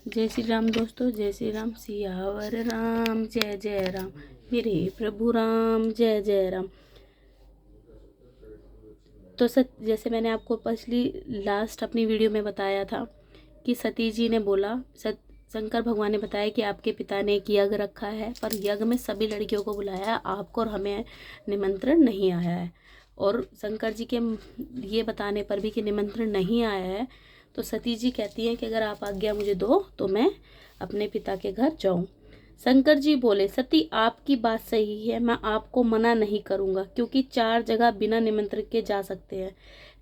जय श्री राम दोस्तों, जय श्री राम। सियावर राम जय जय राम, मेरे प्रभु राम जय जय राम। तो जैसे मैंने आपको लास्ट अपनी वीडियो में बताया था कि सती जी ने बोला, शंकर भगवान ने बताया कि आपके पिता ने एक यज्ञ रखा है, पर यज्ञ में सभी लड़कियों को बुलाया, आपको और हमें निमंत्रण नहीं आया है। और शंकर जी के ये बताने पर भी कि निमंत्रण नहीं आया है, तो सती जी कहती हैं कि अगर आप आज्ञा मुझे दो तो मैं अपने पिता के घर जाऊं। शंकर जी बोले, सती आपकी बात सही है, मैं आपको मना नहीं करूंगा, क्योंकि 4 जगह बिना निमंत्रण के जा सकते हैं,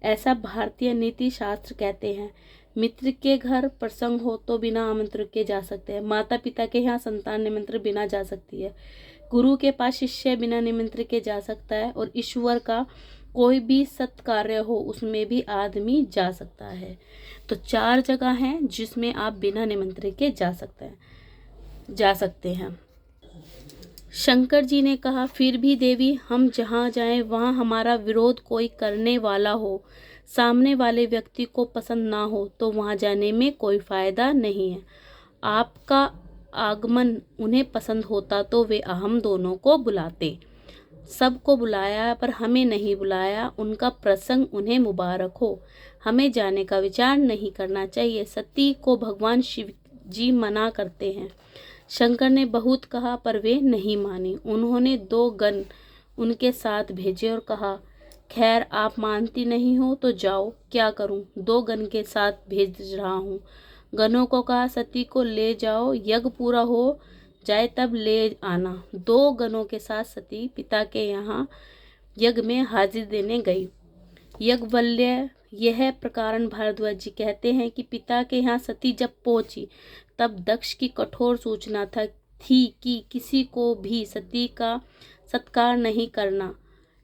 ऐसा भारतीय नीति शास्त्र कहते हैं। मित्र के घर प्रसंग हो तो बिना आमंत्रण के जा सकते हैं, माता पिता के यहाँ संतान निमंत्रण बिना जा सकती है, गुरु के पास शिष्य बिना निमंत्रण के जा सकता है, और ईश्वर का कोई भी सत्कार्य हो उसमें भी आदमी जा सकता है। तो 4 जगह हैं जिसमें आप बिना निमंत्रण के जा सकते हैं। शंकर जी ने कहा, फिर भी देवी, हम जहाँ जाएं वहाँ हमारा विरोध कोई करने वाला हो, सामने वाले व्यक्ति को पसंद ना हो तो वहाँ जाने में कोई फायदा नहीं है। आपका आगमन उन्हें पसंद होता तो वे हम दोनों को बुलाते। सबको बुलाया पर हमें नहीं बुलाया, उनका प्रसंग उन्हें मुबारक हो, हमें जाने का विचार नहीं करना चाहिए। सती को भगवान शिव जी मना करते हैं। शंकर ने बहुत कहा पर वे नहीं मानी। उन्होंने 2 गण उनके साथ भेजे और कहा, खैर आप मानती नहीं हो तो जाओ, क्या करूं, 2 गण के साथ भेज रहा हूं। गणों को कहा, सती को ले जाओ, यज्ञ पूरा हो जाए तब ले आना। 2 गणों के साथ सती पिता के यहाँ यज्ञ में हाजिर देने गई। यज्ञवल्य यह प्रकरण भारद्वाज जी कहते हैं कि पिता के यहाँ सती जब पहुंची तब दक्ष की कठोर सूचना थी कि किसी को भी सती का सत्कार नहीं करना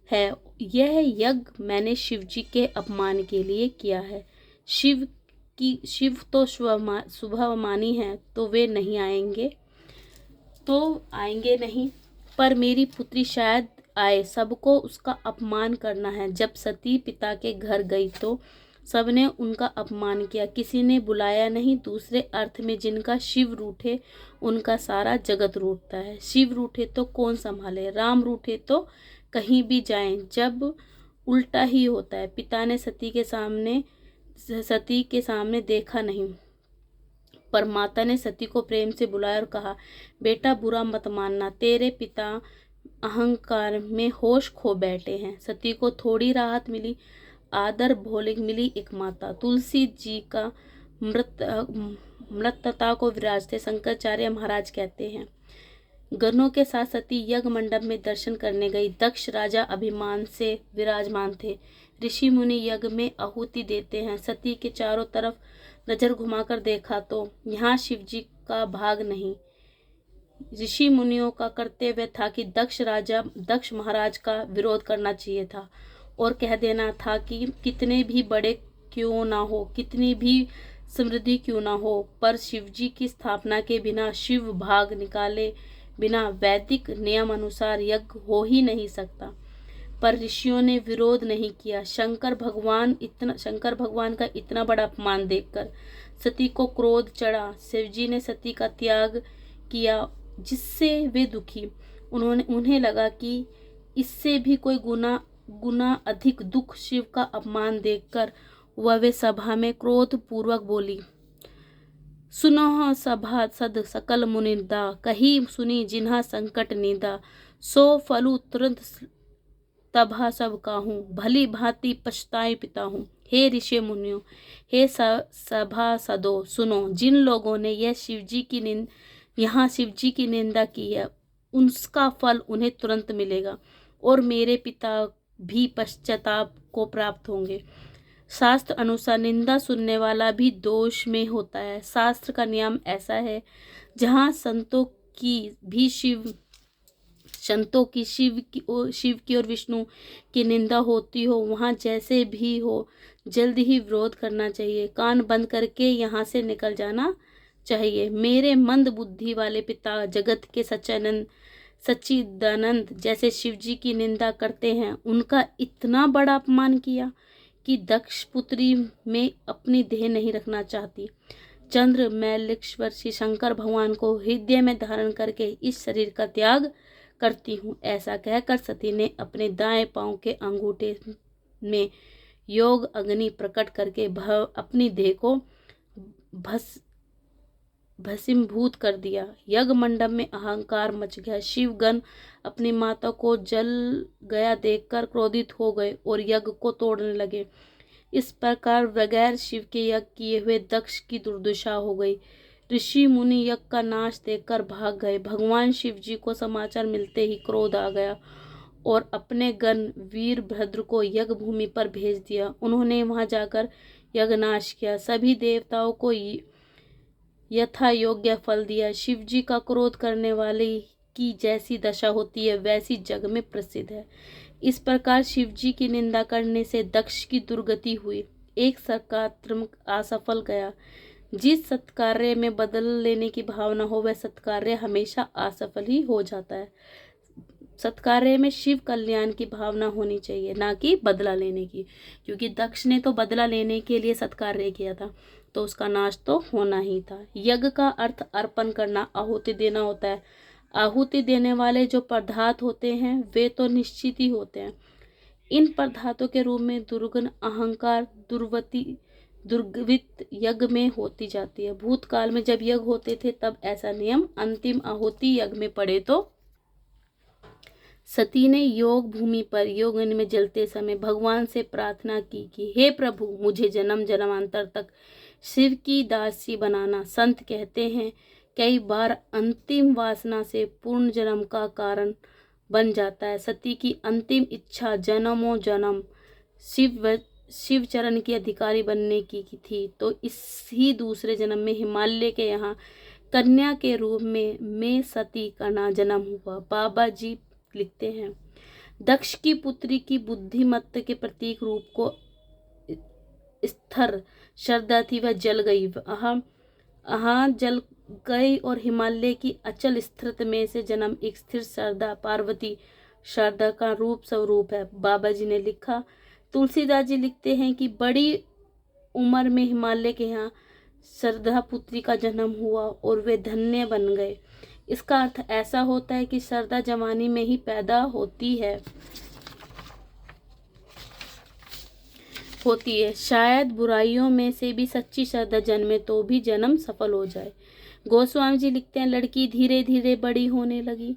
है। यह यज्ञ मैंने शिव जी के अपमान के लिए किया है। शिव तो शुभामानी है, तो वे नहीं आएंगे नहीं, पर मेरी पुत्री शायद आए, सबको उसका अपमान करना है। जब सती पिता के घर गई तो सबने उनका अपमान किया, किसी ने बुलाया नहीं। दूसरे अर्थ में जिनका शिव रूठे उनका सारा जगत रूठता है। शिव रूठे तो कौन संभाले, राम रूठे तो कहीं भी जाएं, जब उल्टा ही होता है। पिता ने सती के सामने देखा नहीं, पर माता ने सती को प्रेम से बुलाया और कहा, बेटा बुरा मत मानना, तेरे पिता अहंकार में होश खो बैठे हैं। सती को थोड़ी राहत मिली, आदर भोले मिली। एक माता तुलसी जी का मृतता को विराजते शंकराचार्य महाराज कहते हैं। गणों के साथ सती यज्ञ मंडप में दर्शन करने गई। दक्ष राजा अभिमान से विराजमान थे। ऋषि मुनि यज्ञ में आहुति देते हैं। सती के चारों तरफ नजर घुमाकर देखा तो यहाँ शिव जी का भाग नहीं। ऋषि मुनियों का कर्तव्य था कि दक्ष महाराज का विरोध करना चाहिए था और कह देना था कि कितने भी बड़े क्यों ना हो, कितनी भी समृद्धि क्यों ना हो, पर शिव जी की स्थापना के बिना, शिव भाग निकाले बिना वैदिक नियम अनुसार यज्ञ हो ही नहीं सकता। पर ऋषियों ने विरोध नहीं किया। शंकर भगवान का इतना बड़ा अपमान देखकर सती को क्रोध चढ़ा। शिव जी ने सती का त्याग किया, जिससे वे दुखी। उन्हें लगा कि इससे भी कोई गुना अधिक दुख शिव का अपमान देखकर वे सभा में क्रोध पूर्वक बोली, सुनो सभा सद सकल मुनिंदा, कही सुनी जिन्हा संकट निंदा, सो फलु तुरंत तभा सब काहूँ, भली भांति पछताए पिता हूँ। हे ऋषि मुनियों, हे सभा सदो, सुनो, जिन लोगों ने यहाँ शिव जी की निंदा की है उसका फल उन्हें तुरंत मिलेगा और मेरे पिता भी पश्चाताप को प्राप्त होंगे। शास्त्र अनुसार निंदा सुनने वाला भी दोष में होता है। शास्त्र का नियम ऐसा है, जहाँ संतों की शिव की और विष्णु की निंदा होती हो, वहाँ जैसे भी हो जल्द ही विरोध करना चाहिए, कान बंद करके यहाँ से निकल जाना चाहिए। मेरे मंद बुद्धि वाले पिता जगत के सच्चिदानंद जैसे शिव जी की निंदा करते हैं, उनका इतना बड़ा अपमान किया कि दक्ष पुत्री में अपनी देह नहीं रखना चाहती। चंद्र मैलेश्वर श्री शंकर भगवान को हृदय में धारण करके इस शरीर का त्याग करती हूँ। ऐसा कहकर सती ने अपने दाएं पांव के अंगूठे में योग अग्नि प्रकट करके अपनी देह को भस्मीभूत कर दिया। यज्ञ मंडप में अहंकार मच गया। शिवगण अपनी माता को जल गया देखकर क्रोधित हो गए और यज्ञ को तोड़ने लगे। इस प्रकार बगैर शिव के यज्ञ किए हुए दक्ष की दुर्दशा हो गई। ऋषि मुनि यज्ञ का नाश देखकर भाग गए। भगवान शिव जी को समाचार मिलते ही क्रोध आ गया और अपने गण वीरभद्र को यज्ञ भूमि पर भेज दिया। उन्होंने वहां जाकर यज्ञ नाश किया, सभी देवताओं को यथा योग्य फल दिया। शिव जी का क्रोध करने वाले की जैसी दशा होती है वैसी जग में प्रसिद्ध है। इस प्रकार शिव जी की निंदा करने से दक्ष की दुर्गति हुई। एक सत्कर्म असफल गया। जिस सत्कार्य में बदल लेने की भावना हो वह सत्कार्य हमेशा असफल ही हो जाता है। सत्कार्य में शिव कल्याण की भावना होनी चाहिए, ना कि बदला लेने की, क्योंकि दक्ष ने तो बदला लेने के लिए सत्कार्य किया था तो उसका नाश तो होना ही था। यज्ञ का अर्थ अर्पण करना, आहुति देना होता है। आहुति देने वाले जो पदार्थ होते हैं वे तो निश्चित ही होते हैं। इन पदार्थों के रूप में दुर्गुण अहंकार दुर्गवित यज्ञ में होती जाती है। भूतकाल में जब यज्ञ होते थे तब ऐसा नियम अंतिम आहुति यज्ञ में पड़े तो सती ने योग भूमि पर योग में जलते समय भगवान से प्रार्थना की कि हे प्रभु, मुझे जन्म जन्मांतर तक शिव की दासी बनाना। संत कहते हैं कई बार अंतिम वासना से पूर्ण जन्म का कारण बन जाता है। सती की अंतिम इच्छा जन्मों जन्म शिव चरण की अधिकारी बनने की थी, तो इसी दूसरे जन्म में हिमालय के यहाँ कन्या के रूप में मैं सती का जन्म हुआ। बाबा जी लिखते हैं, दक्ष की पुत्री की बुद्धिमत्ता के प्रतीक रूप को स्थिर श्रद्धा थी, वह जल गई। जल गई और हिमालय की अचल स्थिरता में से जन्म एक स्थिर श्रद्धा पार्वती श्रद्धा का रूप स्वरूप है। बाबा जी ने लिखा। तुलसीदास जी लिखते हैं कि बड़ी उम्र में हिमालय के यहाँ श्रद्धा पुत्री का जन्म हुआ और वे धन्य बन गए। इसका अर्थ ऐसा होता है कि श्रद्धा जवानी में ही पैदा होती है शायद बुराइयों में से भी सच्ची श्रद्धा जन्मे तो भी जन्म सफल हो जाए। गोस्वामी जी लिखते हैं, लड़की धीरे धीरे बड़ी होने लगी।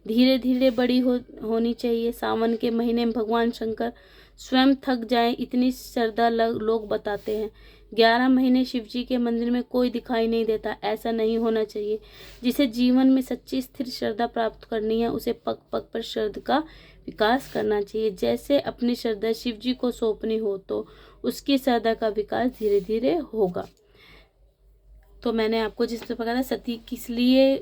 धीरे धीरे बड़ी होनी चाहिए। सावन के महीने में भगवान शंकर स्वयं थक जाए इतनी श्रद्धा लोग बताते हैं। 11 महीने शिव जी के मंदिर में कोई दिखाई नहीं देता। ऐसा नहीं होना चाहिए। जिसे जीवन में सच्ची स्थिर श्रद्धा प्राप्त करनी है उसे पग पग पर श्रद्धा का विकास करना चाहिए। जैसे अपनी श्रद्धा शिव जी को सौंपनी हो तो उसकी श्रद्धा का विकास धीरे धीरे होगा। तो मैंने आपको जिस प्रकार बताया सती किस लिए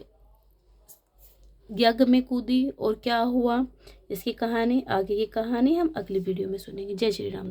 यज्ञ में कूदी और क्या हुआ, इसकी कहानी, आगे की कहानी हम अगली वीडियो में सुनेंगे। जय श्री राम।